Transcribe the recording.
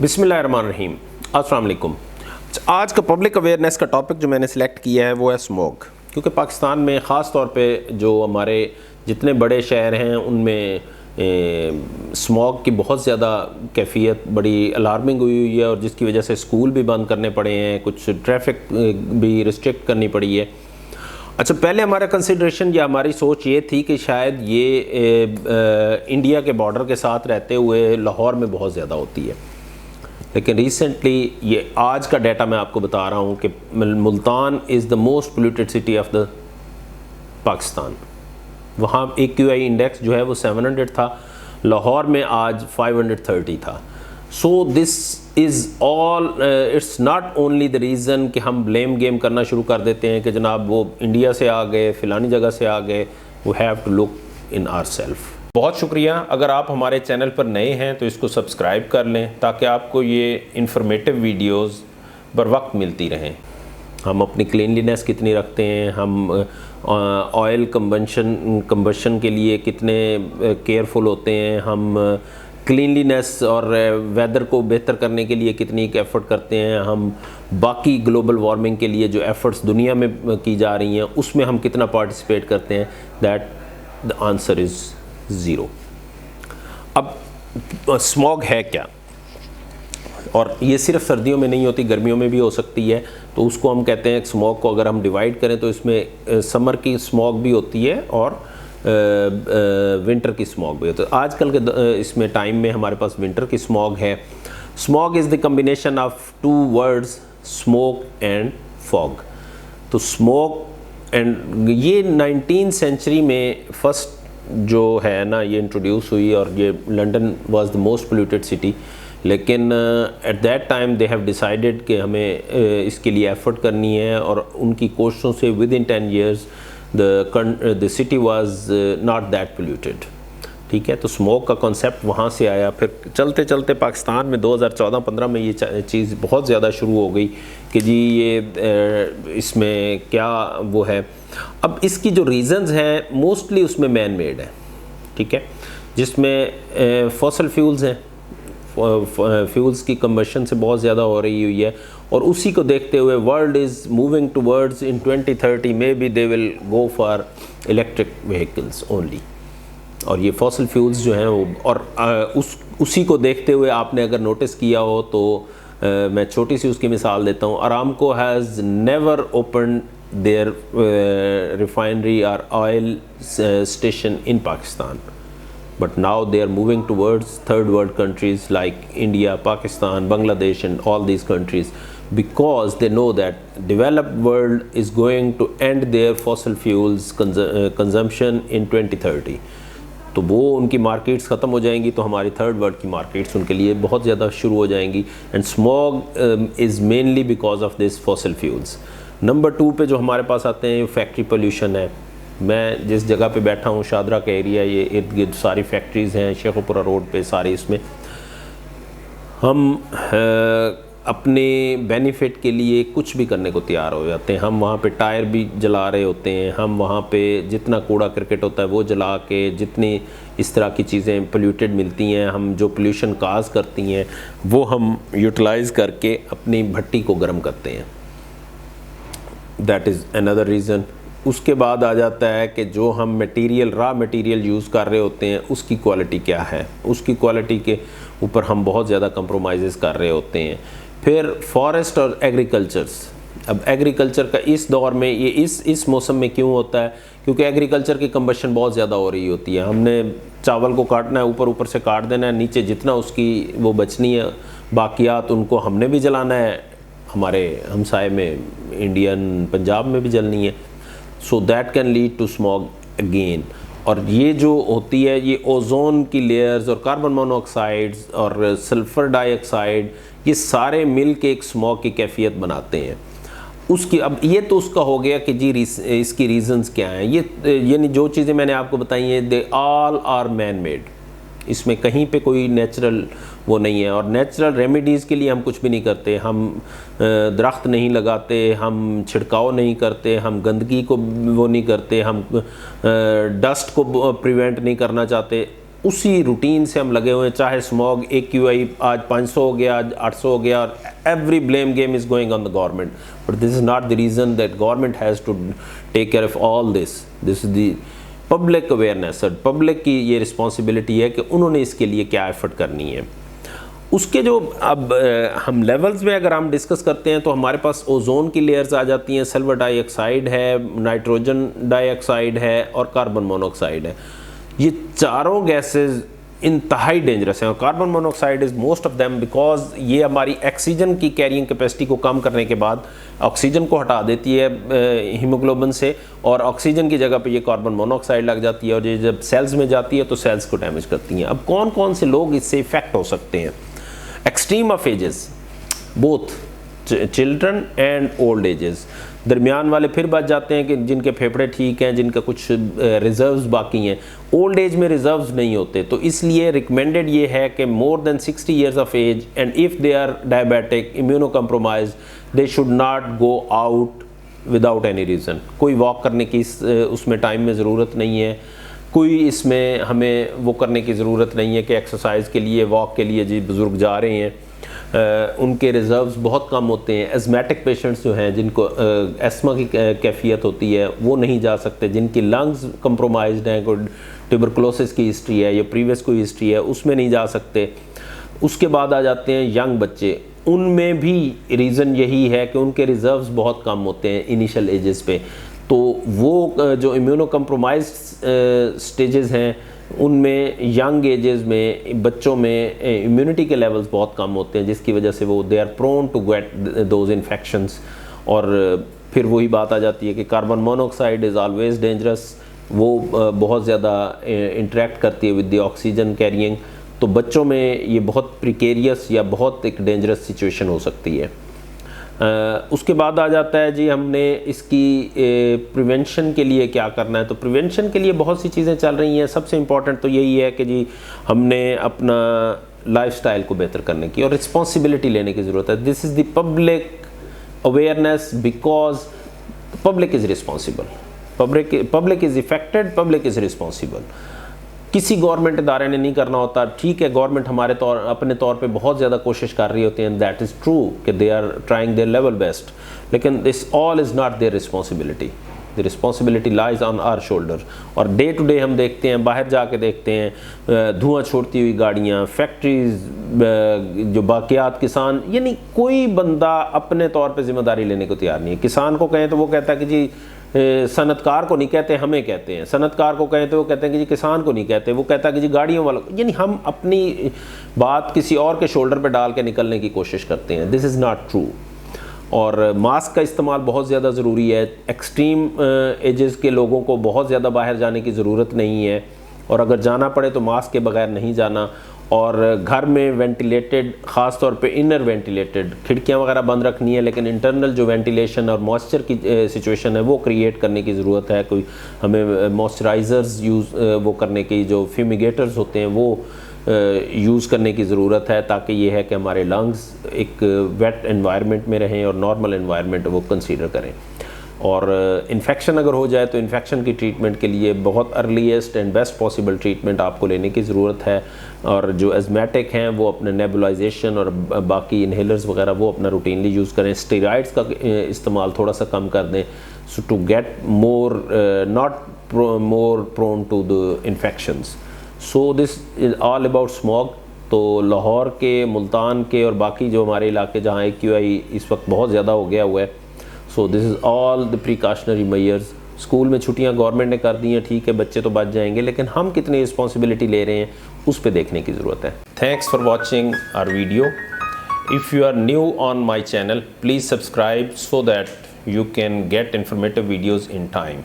बिस्मिल्लाहिर्रहमानिर्रहीम, अस्सलाम वालेकुम। आज का पब्लिक अवेयरनेस का टॉपिक जो मैंने सिलेक्ट किया है वो है स्मोक, क्योंकि पाकिस्तान में ख़ास तौर पे जो हमारे जितने बड़े शहर हैं उनमें स्मोक की बहुत ज़्यादा कैफियत बड़ी अलार्मिंग हुई है और जिसकी वजह से स्कूल भी बंद करने पड़े हैं, कुछ ट्रैफिक भी रिस्ट्रिक्ट करनी पड़ी है। अच्छा, पहले हमारा कंसिड्रेशन या हमारी सोच ये थी कि शायद ये इंडिया के बॉर्डर के साथ रहते हुए लाहौर में बहुत ज़्यादा होती है, लेकिन रिसेंटली ये आज का डाटा मैं आपको बता रहा हूँ कि Multan is the most polluted city of the Pakistan. वहाँ AQI इंडेक्स जो है वो 700 था, लाहौर में आज 530 था। सो this is all, it's not only the reason कि हम ब्लेम गेम करना शुरू कर देते हैं कि जनाब वो इंडिया से आ गए, फ़िलानी जगह से आ गए। We have to look in ourself. बहुत शुक्रिया। अगर आप हमारे चैनल पर नए हैं तो इसको सब्सक्राइब कर लें ताकि आपको ये इंफॉर्मेटिव वीडियोस बर वक्त मिलती रहें। हम अपनी क्लीनलीनेस कितनी रखते हैं, हम ऑयल कंबशन के लिए कितने केयरफुल होते हैं, हम क्लीनलीनेस और वेदर को बेहतर करने के लिए कितनी एफ़र्ट करते हैं, हम बाकी ग्लोबल वार्मिंग के लिए जो एफ़र्ट्स दुनिया में की जा रही हैं उसमें हम कितना पार्टिसिपेट करते हैं। That the answer is zero. अब स्मॉग है क्या, और ये सिर्फ सर्दियों में नहीं होती, गर्मियों में भी हो सकती है। तो उसको हम कहते हैं स्मॉग को अगर हम डिवाइड करें तो इसमें समर की स्मॉग भी होती है और विंटर की स्मॉग भी होती है। आजकल के इसमें टाइम में हमारे पास विंटर की स्मॉग है। Smog is the combination of two words, smoke and fog. तो स्मोक एंड ये 19th सेंचुरी में फर्स्ट जो है ना ये इंट्रोड्यूस हुई, और ये London was the most polluted city. लेकिन at that time they have decided कि हमें इसके लिए एफर्ट करनी है, और उनकी कोशिशों से with in 10 years the city was not that polluted. ठीक है, तो स्मोक का कॉन्सेप्ट वहाँ से आया। फिर चलते चलते पाकिस्तान में 2014-15 में ये चीज़ बहुत ज़्यादा शुरू हो गई कि जी ये इसमें क्या वो है। अब इसकी जो रीज़न्स हैं मोस्टली उसमें मैन मेड है, ठीक है, जिसमें फॉसल फ्यूल्स हैं, फ्यूल्स की कंबशन से बहुत ज़्यादा हो रही हुई है, और उसी को देखते हुए world is moving towards in 2030 may be they will go for electric vehicles only. और ये फॉसल फ्यूल्स जो हैं वो, और उसी को देखते हुए आपने अगर नोटिस किया हो तो मैं छोटी सी उसकी मिसाल देता हूँ। Aramco has never open their refinery और oil station in Pakistan, but now they are moving towards third world countries like India, Pakistan, Bangladesh and all these countries, because they know that developed world is going to end their fossil fuels consumption in 2030। तो वो उनकी markets ख़त्म हो जाएंगी, तो हमारी third world की markets उनके लिए बहुत ज़्यादा शुरू हो जाएंगी। And smog is mainly because of this fossil fuels. Number 2 पे जो हमारे पास आते हैं फैक्ट्री पोल्यूशन है। मैं जिस जगह पे बैठा हूँ शादरा का एरिया, ये इर्द गिर्द सारी फैक्ट्रीज़ हैं, शेखुपुरा रोड पे सारी। इसमें हम अपने बेनिफिट के लिए कुछ भी करने को तैयार हो जाते हैं। हम वहाँ पे टायर भी जला रहे होते हैं, हम वहाँ पे जितना कूड़ा क्रिकेट होता है वो जला के, जितनी इस तरह की चीज़ें पोल्यूटेड मिलती हैं, हम जो पोल्यूशन काज करती हैं वो हम यूटिलाइज़ करके अपनी भट्टी को गर्म करते हैं। That is another reason. उसके बाद आ जाता है कि जो हम मटेरियल, रॉ मटेरियल यूज़ कर रहे होते हैं उसकी क्वालिटी क्या है, उसकी क्वालिटी के ऊपर हम बहुत ज़्यादा कंप्रोमाइज़ कर रहे होते हैं। फिर फॉरेस्ट और एग्रीकल्चर्स। अब एग्रीकल्चर का इस दौर में ये इस मौसम में क्यों होता है, क्योंकि एग्रीकल्चर की कंबशन बहुत ज़्यादा हो रही होती है। हमने चावल को काटना है, ऊपर से काट देना है, नीचे जितना उसकी वो बचनी है बाकियात उनको हमने भी जलाना है, हमारे हमसाए में इंडियन पंजाब में भी जलनी है। So that can lead to smog again. और ये जो होती है ये ओजोन की लेयर्स और कार्बन मोनोऑक्साइड्स और सल्फ़र डाइऑक्साइड, ये सारे मिल के एक स्मॉग की कैफियत बनाते हैं। उसकी अब ये तो उसका हो गया कि जी इसकी रीज़न्स क्या हैं। ये यानी जो चीज़ें मैंने आपको बताई हैं they all are man made. इसमें कहीं पे कोई नेचुरल वो नहीं है, और नेचुरल रेमेडीज़ के लिए हम कुछ भी नहीं करते। हम दरख्त नहीं लगाते, हम छिड़काव नहीं करते, हम गंदगी को वो नहीं करते, हम डस्ट को प्रिवेंट नहीं करना चाहते। उसी रूटीन से हम लगे हुए हैं, चाहे स्मॉग AQI आज 500 हो गया, आज 800 हो गया, और every blame game is going on the government, but this is not the reason that government has to take care of all this is the public awareness. Public की ये रिस्पॉन्सिबिलिटी है कि उन्होंने इसके लिए क्या एफर्ट करनी है। उसके जो अब हम लेवल्स में अगर हम डिस्कस करते हैं तो हमारे पास ओजोन की लेयर्स आ जाती हैं, सल्फर डाइऑक्साइड है, नाइट्रोजन डाइऑक्साइड है और कार्बन मोनोऑक्साइड है। ये चारों गैसेस इंतहाई डेंजरस हैं, और carbon monoxide is most of them because ये हमारी ऑक्सीजन की कैरिंग कैपेसिटी को कम करने के बाद ऑक्सीजन को हटा देती है हीमोग्लोबिन से, और ऑक्सीजन की जगह पे ये कार्बन मोनोऑक्साइड लग जाती है, और ये जब सेल्स में जाती है तो सेल्स को डैमेज करती हैं। अब कौन कौन से लोग इससे इफ़ेक्ट हो सकते हैं? Extreme of ages, both children and old ages. दरमियान वाले फिर बच जाते हैं कि जिनके फेफड़े ठीक हैं, जिनका कुछ रिजर्व्स बाकी हैं। ओल्ड एज में रिजर्व्स नहीं होते, तो इसलिए रिकमेंडेड ये है कि more than 60 years of age and if they are diabetic, immuno compromise, they should not go out without any reason. कोई वॉक करने की उसमें टाइम में ज़रूरत नहीं है, कोई इसमें हमें वो करने की ज़रूरत नहीं है कि एक्सरसाइज के लिए, वॉक के लिए जी बुज़ुर्ग जा रहे हैं। उनके रिज़र्व्स बहुत कम होते हैं। एज़मेटिक पेशेंट्स जो हैं, जिनको एस्मा की कैफियत होती है, वो नहीं जा सकते। जिनकी लंग्स कंप्रोमाइज्ड हैं, कोई ट्यूबरकुलोसिस की हिस्ट्री है या प्रीवियस कोई हिस्ट्री है, उसमें नहीं जा सकते। उसके बाद आ जाते हैं यंग बच्चे, उनमें भी रीज़न यही है कि उनके रिज़र्व्स बहुत कम होते हैं इनिशियल एजेस पे। तो वो जो इम्यूनो कम्प्रोमाइज स्टेजेस हैं, उनमें यंग एजेस में बच्चों में इम्यूनिटी के लेवल्स बहुत कम होते हैं, जिसकी वजह से वो they are prone to get those infections. और फिर वही बात आ जाती है कि carbon monoxide is always dangerous, वो बहुत ज़्यादा इंटरेक्ट करती है विद द ऑक्सीजन कैरियंग, तो बच्चों में ये बहुत प्रिकेरियस या बहुत एक डेंजरस सिचुएशन हो सकती है। उसके बाद आ जाता है जी हमने इसकी प्रिवेंशन के लिए क्या करना है। तो प्रिवेंशन के लिए बहुत सी चीज़ें चल रही हैं। सबसे इम्पॉर्टेंट तो यही है कि जी हमने अपना लाइफस्टाइल को बेहतर करने की और रिस्पॉन्सिबिलिटी लेने की ज़रूरत है। This is the public awareness, because public is responsible, public is affected, public is responsible. किसी गवर्नमेंट इदारे ने नहीं करना होता। ठीक है, गवर्नमेंट हमारे अपने तौर पे बहुत ज़्यादा कोशिश कर रही होती है, दैट इज़ ट्रू कि they are trying their level best, लेकिन this all is not their responsibility. The responsibility lies on our shoulder. और डे टू डे हम देखते हैं, बाहर जाके देखते हैं धुआं छोड़ती हुई गाड़ियाँ, फैक्ट्रीज, जो बाकियात किसान, यानी कोई बंदा अपने तौर पर जिम्मेदारी लेने को तैयार नहीं है। किसान को कहें तो वो कहता है कि जी सनतकार को नहीं कहते, हमें कहते हैं। सनतकार को कहें तो वो कहते हैं कि जी किसान को नहीं कहते, वो कहता है कि जी गाड़ियों वालों को। यानी हम अपनी बात किसी और के शोल्डर पे डाल के निकलने की कोशिश करते हैं। This is not true. और मास्क का इस्तेमाल बहुत ज़्यादा ज़रूरी है। एक्सट्रीम एजेस के लोगों को बहुत ज़्यादा बाहर जाने की ज़रूरत नहीं है, और अगर जाना पड़े तो मास्क के बगैर नहीं जाना। और घर में वेंटिलेटेड, ख़ास तौर पे इनर वेंटिलेटेड, खिड़कियां वगैरह बंद रखनी है, लेकिन इंटरनल जो वेंटिलेशन और मॉइस्चर की सिचुएशन है वो क्रिएट करने की ज़रूरत है। कोई हमें मॉइस्चराइज़र्स यूज़ वो करने की, जो फ्यूमिगेटर्स होते हैं वो यूज़ करने की ज़रूरत है, ताकि ये है कि हमारे लंग्स एक वेट एनवायरनमेंट में रहें और नॉर्मल एनवायरनमेंट वो कंसीडर करें। और इन्फेक्शन अगर हो जाए तो इन्फेक्शन की ट्रीटमेंट के लिए बहुत earliest and best possible treatment आपको लेने की ज़रूरत है। और जो एज़मेटिक हैं वो अपने नेबुलाइजेशन और बाकी इन्हेलर्स वगैरह वो अपना रूटीनली यूज़ करें। स्टेरॉइड्स का इस्तेमाल थोड़ा सा कम कर दें, so to get more not more prone to the infections. So this is all about smog. तो लाहौर के, मुल्तान के और बाकी जो हमारे इलाके जहाँ AQI इस वक्त बहुत ज़्यादा हो गया हुआ है, सो this is all the precautionary measures. School में छुट्टियां गवर्नमेंट ने कर दी हैं, ठीक है, बच्चे तो बच जाएंगे, लेकिन हम कितनी रिस्पॉन्सिबिलिटी ले रहे हैं उस पर देखने की ज़रूरत है। Thanks for watching our video. If you are new on my channel, please subscribe so that you can get informative videos in time.